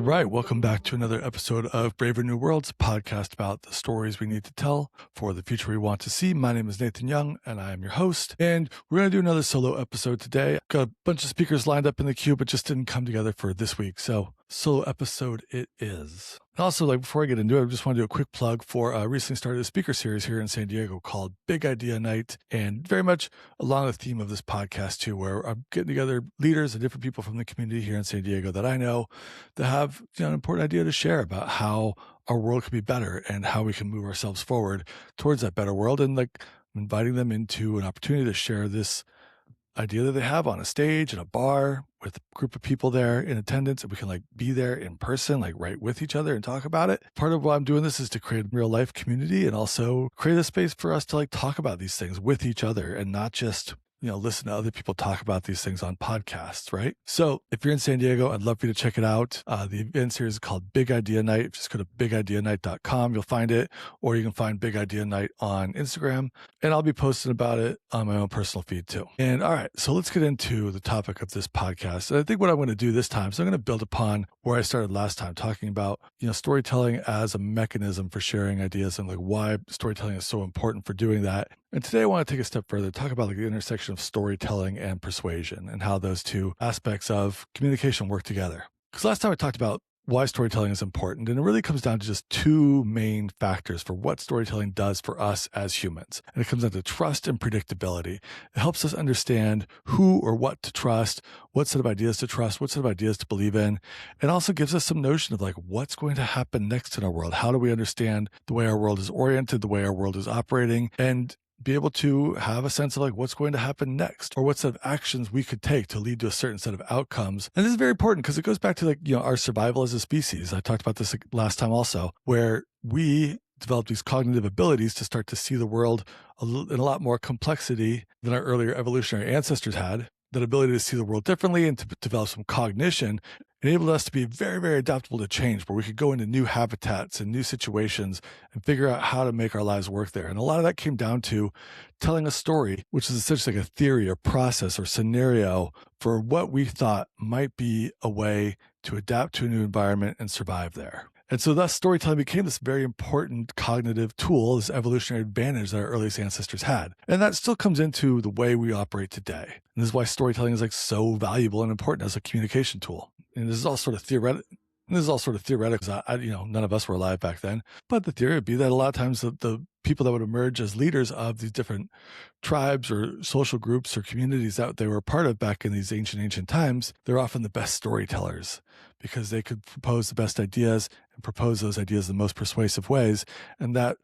right, welcome back to another episode of Braver New Worlds, a podcast about the stories we need to tell for the future we want to see. My name is Nathan Young, and I am your host. And we're going to do another solo episode today. Got a bunch of speakers lined up in the queue, but just didn't come together for this week. So solo episode it is. Also, before I get into it, I just want to do a quick plug for recently started a speaker series here in San Diego called Big Idea Night, and very much along the theme of this podcast too, where I'm getting together leaders and different people from the community here in San Diego that I know that have an important idea to share about how our world could be better and how we can move ourselves forward towards that better world, and inviting them into an opportunity to share this idea that they have on a stage in a bar with a group of people there in attendance, and we can be there in person, right with each other and talk about it. Part of why I'm doing this is to create a real life community and also create a space for us to talk about these things with each other and not just listen to other people talk about these things on podcasts, right? So if you're in San Diego, I'd love for you to check it out. The event series is called Big Idea Night. Just go to bigideanight.com. You'll find it, or you can find Big Idea Night on Instagram, and I'll be posting about it on my own personal feed too. And all right, so let's get into the topic of this podcast. And I think what I'm going to do this time is I'm going to build upon where I started last time, talking about, storytelling as a mechanism for sharing ideas and why storytelling is so important for doing that. And today I want to take a step further, talk about the intersection of storytelling and persuasion and how those two aspects of communication work together. Because last time I talked about why storytelling is important, and it really comes down to just two main factors for what storytelling does for us as humans. And it comes down to trust and predictability. It helps us understand who or what to trust, what set of ideas to trust, what set of ideas to believe in, and also gives us some notion of what's going to happen next in our world. How do we understand the way our world is oriented, the way our world is operating, and be able to have a sense of what's going to happen next, or what set of actions we could take to lead to a certain set of outcomes. And this is very important because it goes back to our survival as a species. I talked about this last time also, where we develop these cognitive abilities to start to see the world in a lot more complexity than our earlier evolutionary ancestors had. That ability to see the world differently and to develop some cognition enabled us to be very, very adaptable to change, where we could go into new habitats and new situations and figure out how to make our lives work there. And a lot of that came down to telling a story, which is essentially a theory or process or scenario for what we thought might be a way to adapt to a new environment and survive there. And so thus storytelling became this very important cognitive tool, this evolutionary advantage that our earliest ancestors had. And that still comes into the way we operate today. And this is why storytelling is so valuable and important as a communication tool. And this is all sort of theoretical. Because none of us were alive back then. But the theory would be that a lot of times the people that would emerge as leaders of these different tribes or social groups or communities that they were a part of back in these ancient times, they're often the best storytellers because they could propose the best ideas and propose those ideas in the most persuasive ways. And that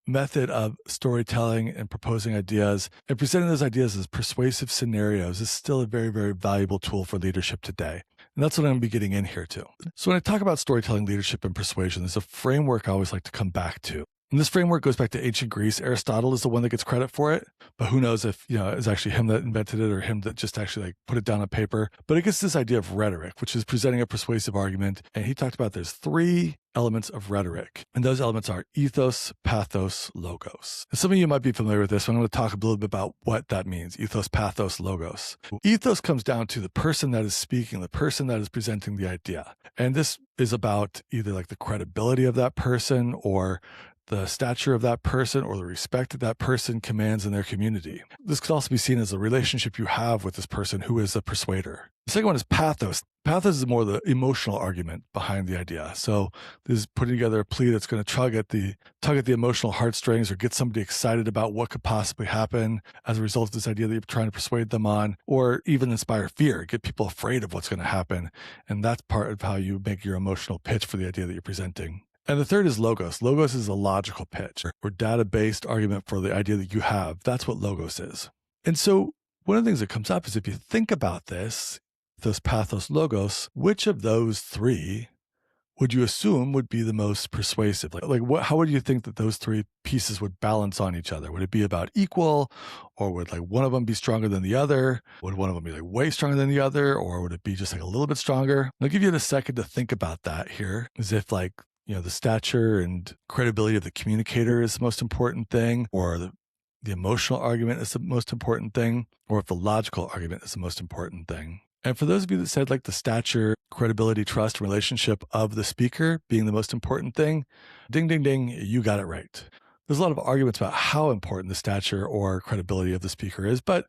method of storytelling and proposing ideas and presenting those ideas as persuasive scenarios is still a very, very valuable tool for leadership today. And that's what I'm going to be getting in here too. So when I talk about storytelling, leadership, and persuasion, there's a framework I always like to come back to. And this framework goes back to ancient Greece. Aristotle is the one that gets credit for it, but who knows if, it's actually him that invented it or him that just actually put it down on paper. But it gets this idea of rhetoric, which is presenting a persuasive argument. And he talked about there's three elements of rhetoric. And those elements are ethos, pathos, logos. And some of you might be familiar with this, so I'm going to talk a little bit about what that means. Ethos, pathos, logos. Ethos comes down to the person that is speaking, the person that is presenting the idea. And this is about either the credibility of that person or the stature of that person or the respect that that person commands in their community. This could also be seen as the relationship you have with this person who is a persuader. The second one is pathos. Pathos is more the emotional argument behind the idea. So this is putting together a plea that's going to tug at the emotional heartstrings or get somebody excited about what could possibly happen as a result of this idea that you're trying to persuade them on, or even inspire fear, get people afraid of what's going to happen. And that's part of how you make your emotional pitch for the idea that you're presenting. And the third is logos. Logos is a logical pitch or data-based argument for the idea that you have. That's what logos is. And so one of the things that comes up is if you think about this, those pathos, logos, which of those three would you assume would be the most persuasive? How would you think that those three pieces would balance on each other? Would it be about equal, or would one of them be stronger than the other? Would one of them be way stronger than the other, or would it be just a little bit stronger? I'll give you a second to think about that here, as if the stature and credibility of the communicator is the most important thing, or the emotional argument is the most important thing, or if the logical argument is the most important thing. And for those of you that said like the stature, credibility, trust, relationship of the speaker being the most important thing, ding, ding, ding, you got it right. There's a lot of arguments about how important the stature or credibility of the speaker is, but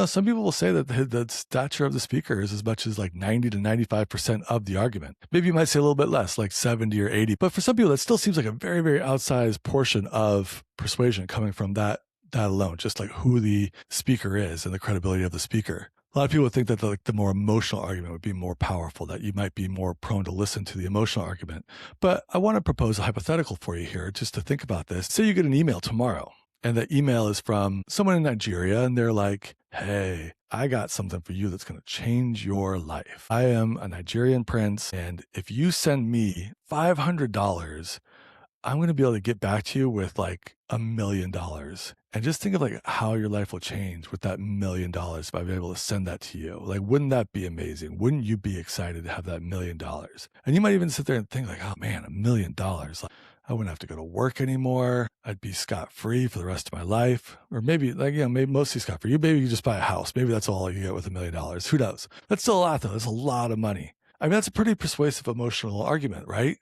some people will say that the stature of the speaker is as much as like 90 to 95% of the argument. Maybe you might say a little bit less, like 70 or 80, but for some people, that still seems like a very, very outsized portion of persuasion coming from that alone, just like who the speaker is and the credibility of the speaker. A lot of people would think that the more emotional argument would be more powerful, that you might be more prone to listen to the emotional argument. But I want to propose a hypothetical for you here, just to think about this. Say you get an email tomorrow, and the email is from someone in Nigeria, and they're like, hey, I got something for you that's going to change your life. I am a Nigerian prince, and if you send me $500, I'm going to be able to get back to you with like $1 million. And just think of like how your life will change with that $1 million if I'm able to send that to you. Like, wouldn't that be amazing? Wouldn't you be excited to have that $1 million? And you might even sit there and think like, oh man, $1 million. Like, I wouldn't have to go to work anymore. I'd be scot-free for the rest of my life. Or maybe maybe mostly scot-free. Maybe you just buy a house. Maybe that's all you get with $1 million. Who knows? That's still a lot though. That's a lot of money. I mean, that's a pretty persuasive emotional argument, right?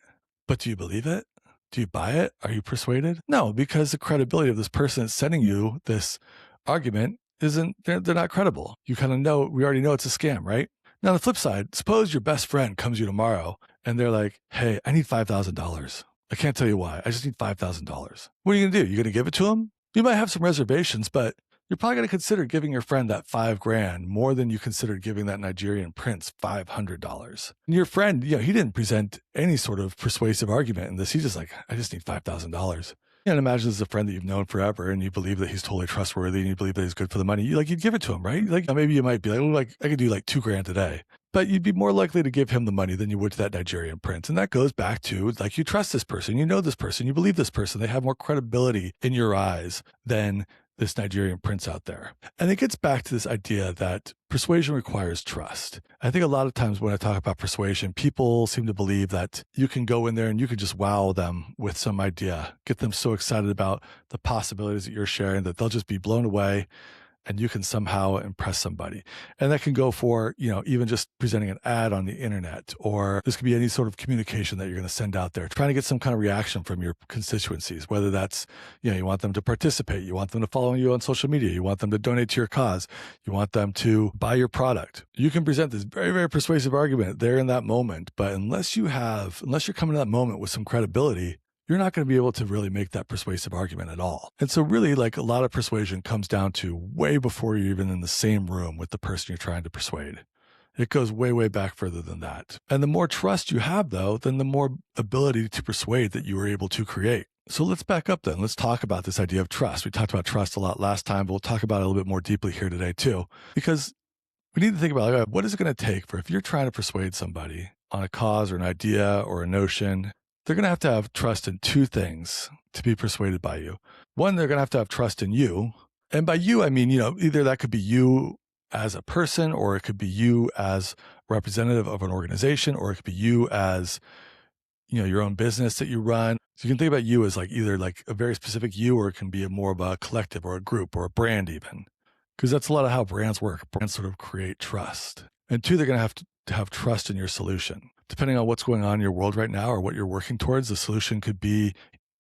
But do you believe it? Do you buy it? Are you persuaded? No, because the credibility of this person that's sending you this argument they're not credible. You kind of know, we already know it's a scam, right? Now, on the flip side, suppose your best friend comes to you tomorrow and they're like, hey, I need $5,000. I can't tell you why. I just need $5,000. What are you going to do? You're going to give it to them? You might have some reservations, but you're probably going to consider giving your friend that $5,000 more than you considered giving that Nigerian prince $500. And your friend, he didn't present any sort of persuasive argument in this. He's just like, I just need $5,000. And imagine this is a friend that you've known forever and you believe that he's totally trustworthy and you believe that he's good for the money. You'd give it to him, right? Like maybe you might be like, I could do like $2,000 today. But you'd be more likely to give him the money than you would to that Nigerian prince. And that goes back to like, you trust this person, you know this person, you believe this person. They have more credibility in your eyes than this Nigerian prince out there. And it gets back to this idea that persuasion requires trust. I think a lot of times when I talk about persuasion, people seem to believe that you can go in there and you can just wow them with some idea, get them so excited about the possibilities that you're sharing that they'll just be blown away and you can somehow impress somebody. And that can go for, even just presenting an ad on the internet, or this could be any sort of communication that you're going to send out there, trying to get some kind of reaction from your constituencies, whether that's, you want them to participate, you want them to follow you on social media, you want them to donate to your cause, you want them to buy your product. You can present this very, very persuasive argument there in that moment, but unless you're coming to that moment with some credibility, you're not going to be able to really make that persuasive argument at all. And so really, like, a lot of persuasion comes down to way before you're even in the same room with the person you're trying to persuade. It goes way, way back further than that. And the more trust you have, though, then the more ability to persuade that you were able to create. So let's back up then. Let's talk about this idea of trust. We talked about trust a lot last time, but we'll talk about it a little bit more deeply here today too, because we need to think about, like, what is it going to take for, if you're trying to persuade somebody on a cause or an idea or a notion, they're going to have trust in two things to be persuaded by you. One, they're going to have trust in you. And by you, I mean, either that could be you as a person, or it could be you as a representative of an organization, or it could be you as, your own business that you run. So you can think about you as like either like a very specific you, or it can be more of a collective or a group or a brand even. Because that's a lot of how brands work. Brands sort of create trust. And two, they're going to have trust in your solution. Depending on what's going on in your world right now or what you're working towards, the solution could be,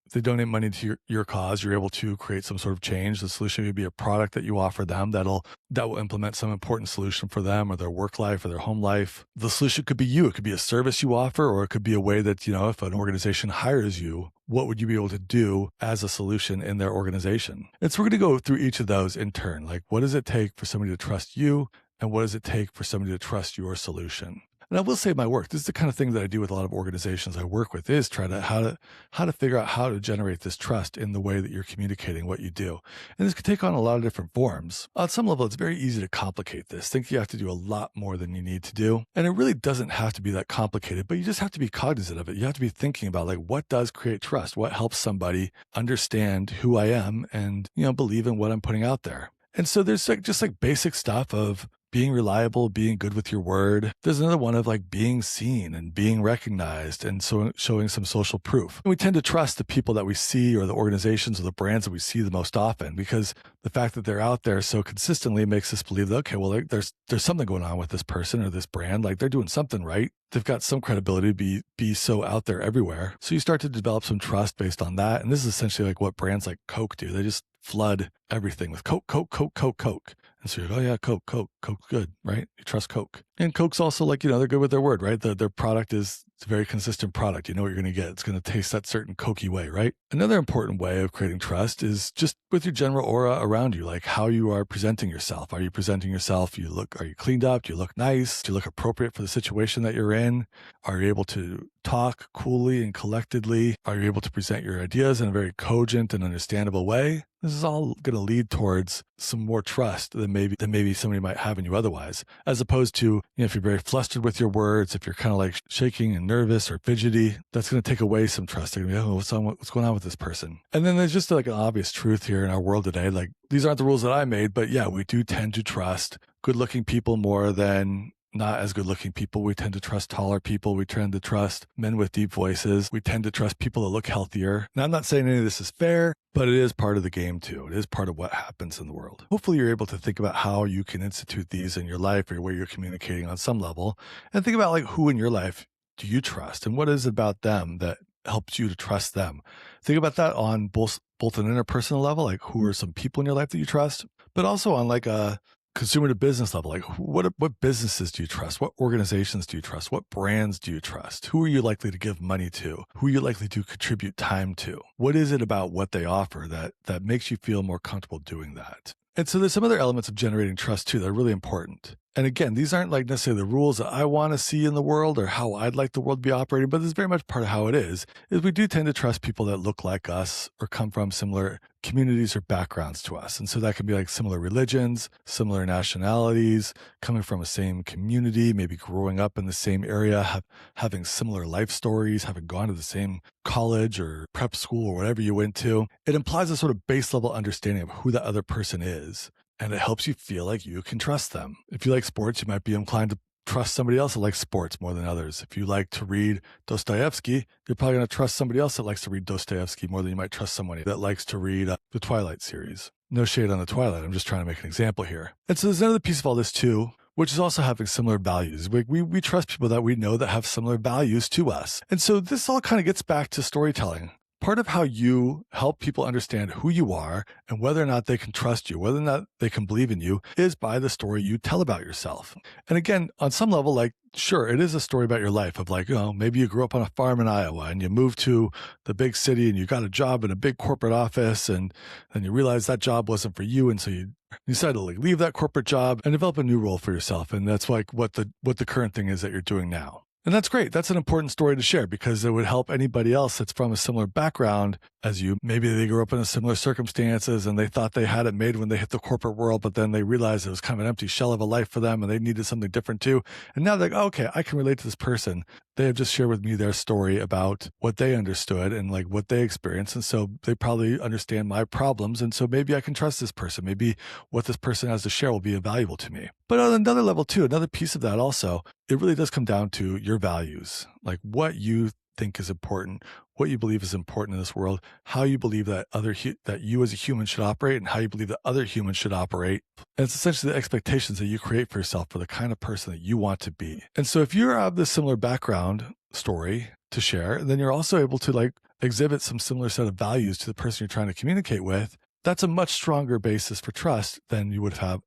if they donate money to your cause, you're able to create some sort of change. The solution could be a product that you offer them that will implement some important solution for them or their work life or their home life. The solution could be you. It could be a service you offer, or it could be a way that, if an organization hires you, what would you be able to do as a solution in their organization? And so we're going to go through each of those in turn. Like, what does it take for somebody to trust you? And what does it take for somebody to trust your solution? And I will say my work, this is the kind of thing that I do with a lot of organizations I work with, is try to how to figure out how to generate this trust in the way that you're communicating what you do. And this could take on a lot of different forms. On some level, it's very easy to complicate this. Think you have to do a lot more than you need to do. And it really doesn't have to be that complicated, but you just have to be cognizant of it. You have to be thinking about, like, what does create trust? What helps somebody understand who I am and, believe in what I'm putting out there? And so there's just basic stuff of being reliable, being good with your word. There's another one of like being seen and being recognized and so showing some social proof. And we tend to trust the people that we see or the organizations or the brands that we see the most often because the fact that they're out there so consistently makes us believe that, okay, well, there's something going on with this person or this brand. Like they're doing something right. They've got some credibility to be so out there everywhere. So you start to develop some trust based on that. And this is essentially like what brands like Coke do. They just flood everything with Coke, Coke, Coke, Coke, Coke. And so you're like, oh yeah, Coke, Coke, Coke's good, right? You trust Coke. And Coke's also like, they're good with their word, right? Their product it's a very consistent product. You know what you're going to get. It's going to taste that certain Cokey way, right? Another important way of creating trust is just with your general aura around you, like how you are presenting yourself. Are you presenting yourself? Are you cleaned up? Do you look nice? Do you look appropriate for the situation that you're in? Are you able to talk coolly and collectedly? Are you able to present your ideas in a very cogent and understandable way? This is all going to lead towards some more trust than maybe somebody might have in you otherwise, as opposed to, if you're very flustered with your words, if you're kind of like shaking and nervous or fidgety, that's going to take away some trust. They're going to be, what's going on with this person? And then there's just like an obvious truth here in our world today. Like these aren't the rules that I made, but yeah, we do tend to trust good-looking people more than not as good looking people. We tend to trust taller people. We tend to trust men with deep voices. We tend to trust people that look healthier. Now, I'm not saying any of this is fair, but it is part of the game too. It is part of what happens in the world. Hopefully you're able to think about how you can institute these in your life or where you're communicating on some level, and think about like who in your life do you trust and what is it about them that helps you to trust them. Think about that on both an interpersonal level, like who are some people in your life that you trust, but also on like a consumer to business level, like what businesses do you trust? What organizations do you trust? What brands do you trust? Who are you likely to give money to? Who are you likely to contribute time to? What is it about what they offer that makes you feel more comfortable doing that? And so there's some other elements of generating trust too that are really important. And again, these aren't like necessarily the rules that I want to see in the world or how I'd like the world to be operating, but this is very much part of how it is we do tend to trust people that look like us or come from similar communities or backgrounds to us. And so that can be like similar religions, similar nationalities, coming from a same community, maybe growing up in the same area, having similar life stories, having gone to the same college or prep school or whatever you went to. It implies a sort of base level understanding of who that other person is. And it helps you feel like you can trust them. If you like sports, you might be inclined to trust somebody else that likes sports more than others. If you like to read Dostoevsky, you're probably going to trust somebody else that likes to read Dostoevsky more than you might trust somebody that likes to read the Twilight series. No shade on the Twilight. I'm just trying to make an example here. And so there's another piece of all this too, which is also having similar values. We trust people that we know that have similar values to us. And so this all kind of gets back to storytelling. Part of how you help people understand who you are and whether or not they can trust you, whether or not they can believe in you, is by the story you tell about yourself. And again, on some level, like, sure, it is a story about your life of like, maybe you grew up on a farm in Iowa and you moved to the big city and you got a job in a big corporate office and then you realized that job wasn't for you. And so you decided to like leave that corporate job and develop a new role for yourself. And that's like what the current thing is that you're doing now. And that's great. That's an important story to share because it would help anybody else that's from a similar background as you. Maybe they grew up in similar circumstances and they thought they had it made when they hit the corporate world, but then they realized it was kind of an empty shell of a life for them and they needed something different too. And now they're like, oh, okay, I can relate to this person. They have just shared with me their story about what they understood and like what they experienced. And so they probably understand my problems. And so maybe I can trust this person. Maybe what this person has to share will be invaluable to me. But on another level too, another piece of that also, it really does come down to your values, like what you think is important, what you believe is important in this world, how you believe that that you as a human should operate and how you believe that other humans should operate. And it's essentially the expectations that you create for yourself for the kind of person that you want to be. And so if you have this similar background story to share, then you're also able to like exhibit some similar set of values to the person you're trying to communicate with. That's a much stronger basis for trust than you'd have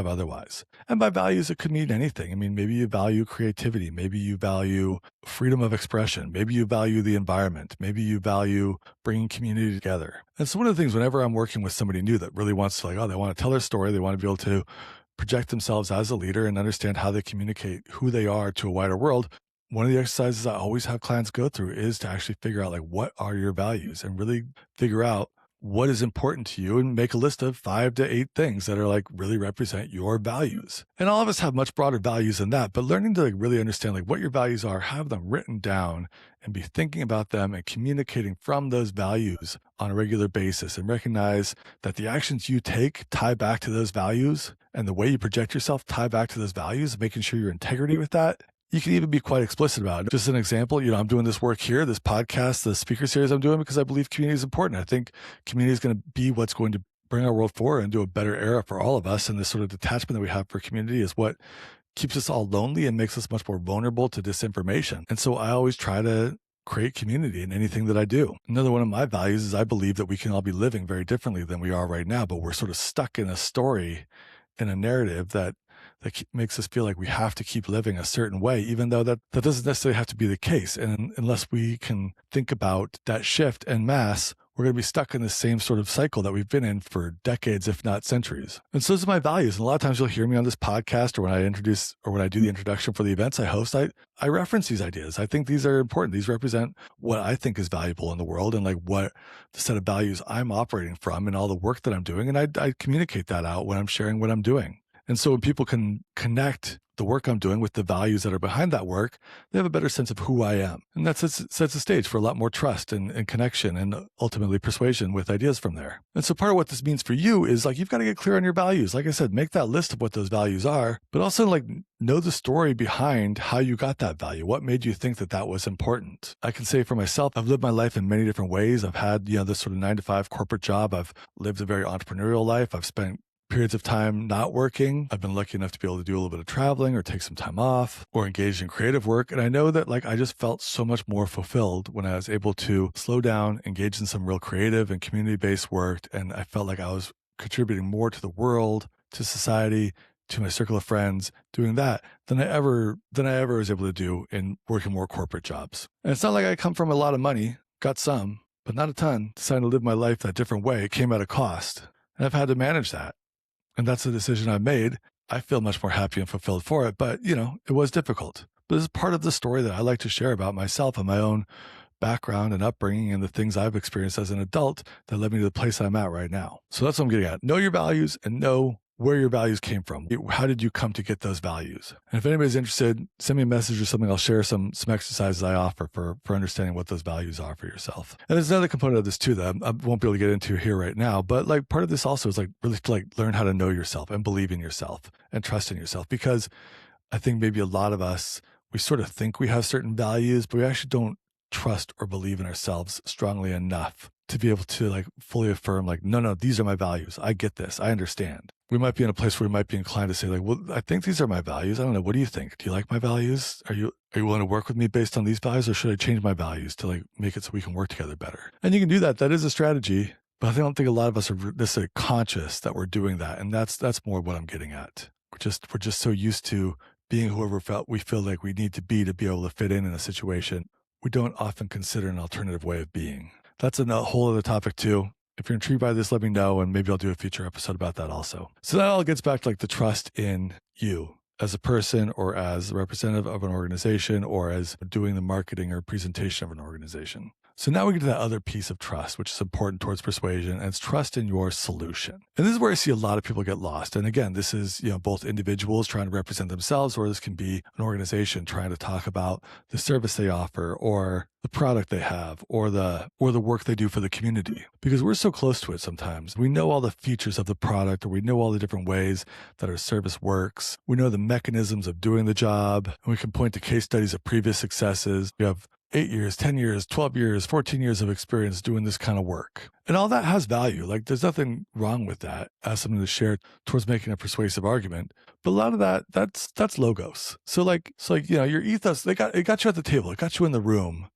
otherwise. And by values, it could mean anything. I mean, maybe you value creativity. Maybe you value freedom of expression. Maybe you value the environment. Maybe you value bringing community together. And so one of the things whenever I'm working with somebody new that really wants to they want to tell their story, they want to be able to project themselves as a leader and understand how they communicate who they are to a wider world. One of the exercises I always have clients go through is to actually figure out what are your values and really figure out what is important to you and make a list of 5 to 8 things that are like really represent your values. And all of us have much broader values than that, but learning to like really understand like what your values are, have them written down and be thinking about them and communicating from those values on a regular basis, and recognize that the actions you take tie back to those values, and the way you project yourself tie back to those values, making sure your integrity with that. You can even be quite explicit about it. Just an example, I'm doing this work here, this podcast, the speaker series I'm doing because I believe community is important. I think community is going to be what's going to bring our world forward and do a better era for all of us. And this sort of detachment that we have for community is what keeps us all lonely and makes us much more vulnerable to disinformation. And so I always try to create community in anything that I do. Another one of my values is I believe that we can all be living very differently than we are right now, but we're sort of stuck in a story, in a narrative that makes us feel like we have to keep living a certain way, even though that doesn't necessarily have to be the case. And unless we can think about that shift en masse, we're going to be stuck in the same sort of cycle that we've been in for decades, if not centuries. And so those are my values. And a lot of times you'll hear me on this podcast, or when I do the introduction for the events I host, I reference these ideas. I think these are important. These represent what I think is valuable in the world and like what the set of values I'm operating from and all the work that I'm doing. And I communicate that out when I'm sharing what I'm doing. And so when people can connect the work I'm doing with the values that are behind that work, they have a better sense of who I am. And that sets the stage for a lot more trust and connection and ultimately persuasion with ideas from there. And so part of what this means for you is like, you've got to get clear on your values. Like I said, make that list of what those values are, but also like know the story behind how you got that value. What made you think that that was important? I can say for myself, I've lived my life in many different ways. I've had, this sort of 9-to-5 corporate job. I've lived a very entrepreneurial life. I've spent periods of time not working. I've been lucky enough to be able to do a little bit of traveling or take some time off or engage in creative work. And I know that like I just felt so much more fulfilled when I was able to slow down, engage in some real creative and community-based work. And I felt like I was contributing more to the world, to society, to my circle of friends, doing that than I ever was able to do in working more corporate jobs. And it's not like I come from a lot of money, got some, but not a ton. Deciding to live my life that different way, it came at a cost. And I've had to manage that. And that's a decision I made. I feel much more happy and fulfilled for it, but it was difficult. But this is part of the story that I like to share about myself and my own background and upbringing and the things I've experienced as an adult that led me to the place I'm at right now. So that's what I'm getting at. Know your values and know where your values came from. How did you come to get those values? And if anybody's interested, send me a message or something. I'll share some exercises I offer for understanding what those values are for yourself. And there's another component of this too that I won't be able to get into here right now, but like part of this also is like really to like learn how to know yourself and believe in yourself and trust in yourself, because I think maybe a lot of us, we sort of think we have certain values, but we actually don't trust or believe in ourselves strongly enough to be able to like fully affirm like, no, these are my values. I get this. I understand. We might be in a place where we might be inclined to say like, well, I think these are my values. I don't know. What do you think? Do you like my values? Are you willing to work with me based on these values, or should I change my values to like make it so we can work together better? And you can do that. That is a strategy, but I don't think a lot of us are necessarily conscious that we're doing that. And that's more what I'm getting at. We're just so used to being whoever we feel like we need to be able to fit in a situation. We don't often consider an alternative way of being. That's a whole other topic too. If you're intrigued by this, let me know, and maybe I'll do a future episode about that also. So that all gets back to like the trust in you as a person, or as a representative of an organization, or as doing the marketing or presentation of an organization. So now we get to that other piece of trust, which is important towards persuasion, and it's trust in your solution. And this is where I see a lot of people get lost. And again, this is, both individuals trying to represent themselves, or this can be an organization trying to talk about the service they offer, or the product they have, or the work they do for the community. Because we're so close to it sometimes. We know all the features of the product, or we know all the different ways that our service works. We know the mechanisms of doing the job, and we can point to case studies of previous successes. We have 8 years, 10 years, 12 years, 14 years of experience doing this kind of work. And all that has value. Like there's nothing wrong with that as something to share towards making a persuasive argument. But a lot of that's logos. So your ethos, it got you at the table. It got you in the room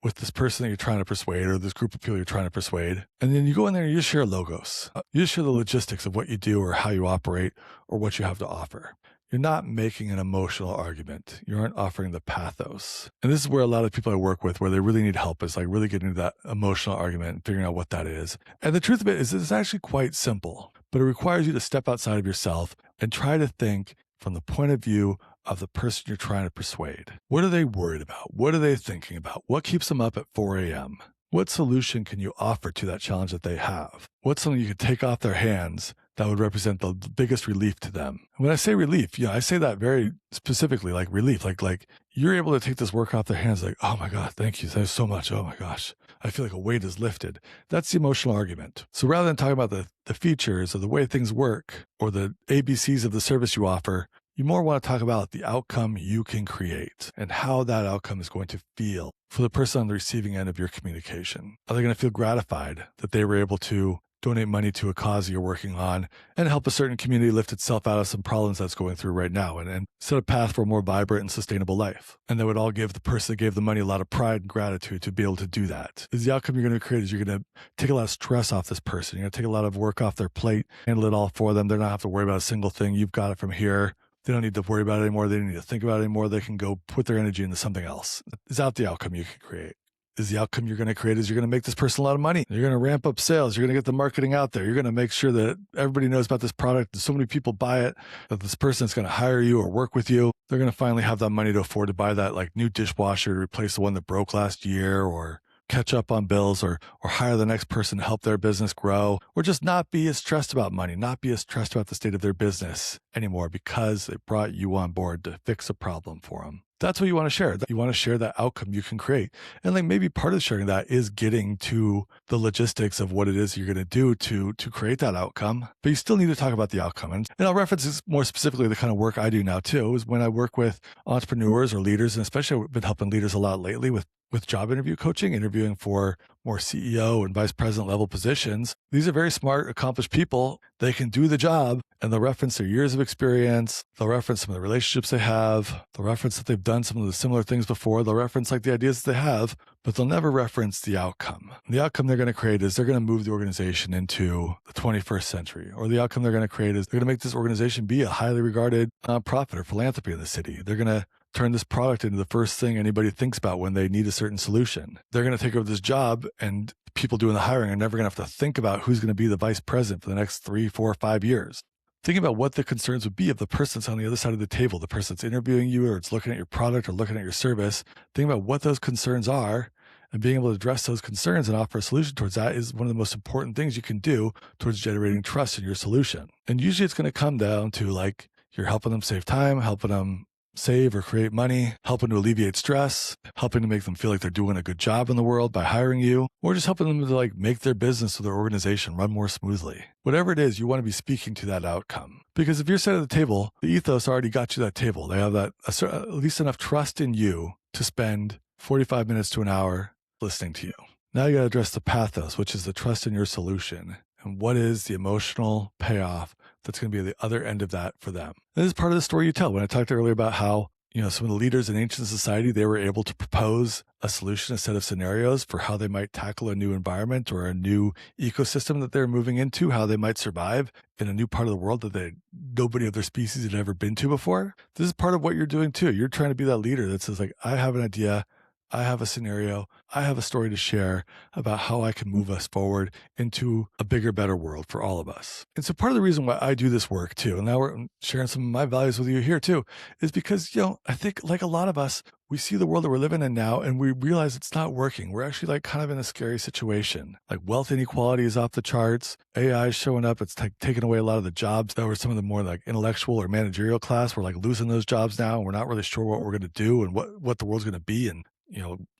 with this person that you're trying to persuade, or this group of people you're trying to persuade. And then you go in there and you just share logos. You just share the logistics of what you do or how you operate or what you have to offer. You're not making an emotional argument. You aren't offering the pathos. And this is where a lot of people I work with, where they really need help, is like really getting into that emotional argument and figuring out what that is. And the truth of it is it's actually quite simple, but it requires you to step outside of yourself and try to think from the point of view of the person you're trying to persuade. What are they worried about? What are they thinking about? What keeps them up at 4 a.m.? What solution can you offer to that challenge that they have? What's something you could take off their hands that would represent the biggest relief to them? And when I say relief, I say that very specifically, like relief, like you're able to take this work off their hands, like, oh my God, thank you. Thanks so much. Oh my gosh. I feel like a weight is lifted. That's the emotional argument. So rather than talking about the features or the way things work or the ABCs of the service you offer, you more want to talk about the outcome you can create and how that outcome is going to feel for the person on the receiving end of your communication. Are they going to feel gratified that they were able to donate money to a cause you're working on and help a certain community lift itself out of some problems that's going through right now and set a path for a more vibrant and sustainable life? And that would all give the person that gave the money a lot of pride and gratitude to be able to do that. Is the outcome you're going to create is you're going to take a lot of stress off this person. You're going to take a lot of work off their plate, handle it all for them. They're not have to worry about a single thing. You've got it from here. They don't need to worry about it anymore. They don't need to think about it anymore. They can go put their energy into something else. Is that the outcome you can create? Is the outcome you're going to create is you're going to make this person a lot of money. You're going to ramp up sales. You're going to get the marketing out there. You're going to make sure that everybody knows about this product and so many people buy it that this person is going to hire you or work with you. They're going to finally have that money to afford to buy that like new dishwasher to replace the one that broke last year, or catch up on bills, or hire the next person to help their business grow, or just not be as stressed about money, not be as stressed about the state of their business anymore because they brought you on board to fix a problem for them. That's what you want to share. You want to share that outcome you can create. And like maybe part of sharing that is getting to the logistics of what it is you're going to do to create that outcome. But you still need to talk about the outcome. And I'll reference this more specifically the kind of work I do now too, is when I work with entrepreneurs or leaders, and especially I've been helping leaders a lot lately with job interview coaching, interviewing for more CEO and vice president level positions. These are very smart, accomplished people. They can do the job, and they'll reference their years of experience. They'll reference some of the relationships they have. They'll reference that they've done some of the similar things before. They'll reference like the ideas that they have, but they'll never reference the outcome. And the outcome they're going to create is they're going to move the organization into the 21st century, or the outcome they're going to create is they're going to make this organization be a highly regarded nonprofit or philanthropy in the city. They're going to turn this product into the first thing anybody thinks about when they need a certain solution. They're going to take over this job, and people doing the hiring are never going to have to think about who's going to be the vice president for the next 3, 4, 5 years. Think about what the concerns would be of the person that's on the other side of the table, the person that's interviewing you, or it's looking at your product or looking at your service. Think about what those concerns are, and being able to address those concerns and offer a solution towards that is one of the most important things you can do towards generating trust in your solution. And usually it's going to come down to like you're helping them save time, helping them save or create money, helping to alleviate stress, helping to make them feel like they're doing a good job in the world by hiring you, or just helping them to like make their business or their organization run more smoothly. Whatever it is, you want to be speaking to that outcome. Because if you're sitting at the table, the ethos already got you that table. They have that at least enough trust in you to spend 45 minutes to an hour listening to you. Now you got to address the pathos, which is the trust in your solution. And what is the emotional payoff that's going to be at the other end of that for them? And this is part of the story you tell. When I talked earlier about how, some of the leaders in ancient society, they were able to propose a solution, a set of scenarios for how they might tackle a new environment or a new ecosystem that they're moving into, how they might survive in a new part of the world that nobody of their species had ever been to before. This is part of what you're doing too. You're trying to be that leader that says like, I have an idea, I have a scenario, I have a story to share about how I can move us forward into a bigger, better world for all of us. And so part of the reason why I do this work too, and now we're sharing some of my values with you here too, is because, I think like a lot of us, we see the world that we're living in now and we realize it's not working. We're actually like kind of in a scary situation. Like wealth inequality is off the charts. AI is showing up. It's taking away a lot of the jobs that were some of the more like intellectual or managerial class. We're like losing those jobs now, and we're not really sure what we're going to do and what the world's going to be. And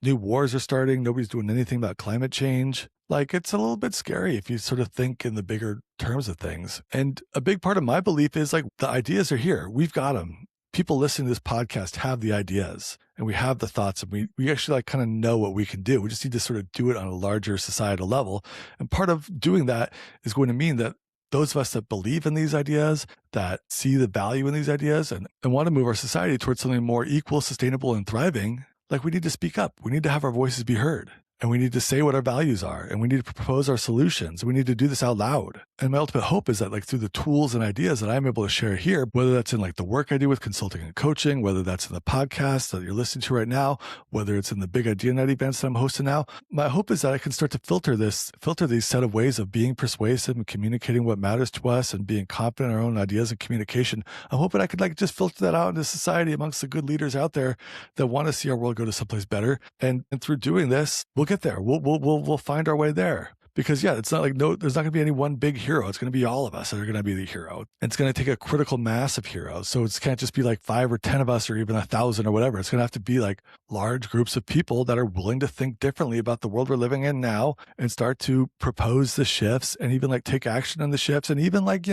new wars are starting. Nobody's doing anything about climate change. Like, it's a little bit scary if you sort of think in the bigger terms of things. And a big part of my belief is like the ideas are here. We've got them. People listening to this podcast have the ideas, and we have the thoughts, and we actually like kind of know what we can do. We just need to sort of do it on a larger societal level. And part of doing that is going to mean that those of us that believe in these ideas, that see the value in these ideas and want to move our society towards something more equal, sustainable, and thriving, like we need to speak up. We need to have our voices be heard. And we need to say what our values are, and we need to propose our solutions. We need to do this out loud. And my ultimate hope is that like through the tools and ideas that I'm able to share here, whether that's in like the work I do with consulting and coaching, whether that's in the podcast that you're listening to right now, whether it's in the big idea night events that I'm hosting now, my hope is that I can start to filter these set of ways of being persuasive and communicating what matters to us and being confident in our own ideas and communication. I'm hoping I could like just filter that out into society amongst the good leaders out there that want to see our world go to someplace better. And through doing this, we'll get there. We'll find our way there. Because it's not like, there's not going to be any one big hero. It's going to be all of us that are going to be the hero. And it's going to take a critical mass of heroes. So it can't just be like 5 or 10 of us or even 1,000 or whatever. It's going to have to be like large groups of people that are willing to think differently about the world we're living in now and start to propose the shifts and even like take action on the shifts and even like,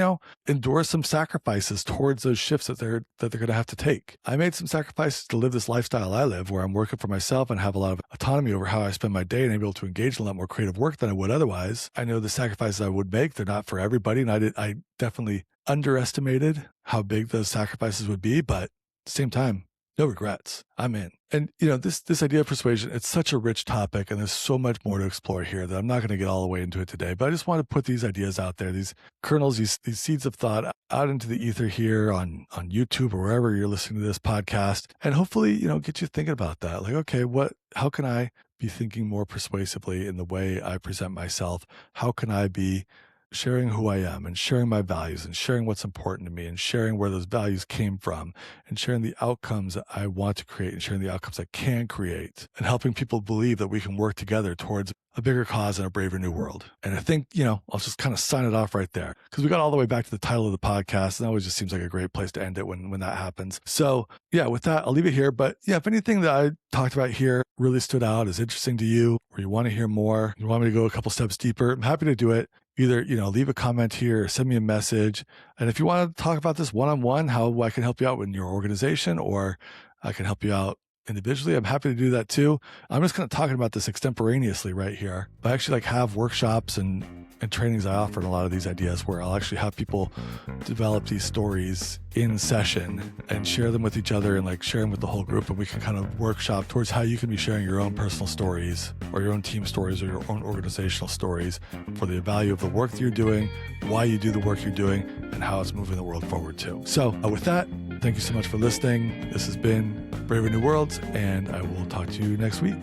endure some sacrifices towards those shifts that they're going to have to take. I made some sacrifices to live this lifestyle I live where I'm working for myself and have a lot of autonomy over how I spend my day and I'm able to engage in a lot more creative work than I would otherwise. I know the sacrifices I would make, they're not for everybody. And I definitely underestimated how big those sacrifices would be, but at the same time, no regrets. I'm in. And, this idea of persuasion, it's such a rich topic and there's so much more to explore here that I'm not going to get all the way into it today, but I just want to put these ideas out there, these kernels, these seeds of thought out into the ether here on YouTube or wherever you're listening to this podcast. And hopefully, get you thinking about that. Like, okay, how can I be thinking more persuasively in the way I present myself? How can I be sharing who I am and sharing my values and sharing what's important to me and sharing where those values came from and sharing the outcomes that I want to create and sharing the outcomes I can create and helping people believe that we can work together towards a bigger cause and a braver new world. And I think, I'll just kind of sign it off right there because we got all the way back to the title of the podcast and that always just seems like a great place to end it when that happens. So with that, I'll leave it here. But if anything that I talked about here really stood out, is interesting to you, or you want to hear more, you want me to go a couple steps deeper, I'm happy to do it. Either, leave a comment here or send me a message. And if you want to talk about this one-on-one, how I can help you out in your organization or I can help you out individually, I'm happy to do that too. I'm just kind of talking about this extemporaneously right here. But I actually have workshops and trainings I offer in a lot of these ideas where I'll actually have people develop these stories in session and share them with each other and share them with the whole group. And we can kind of workshop towards how you can be sharing your own personal stories or your own team stories or your own organizational stories for the value of the work that you're doing, why you do the work you're doing, and how it's moving the world forward too. So with that, thank you so much for listening. This has been Braver New Worlds, and I will talk to you next week.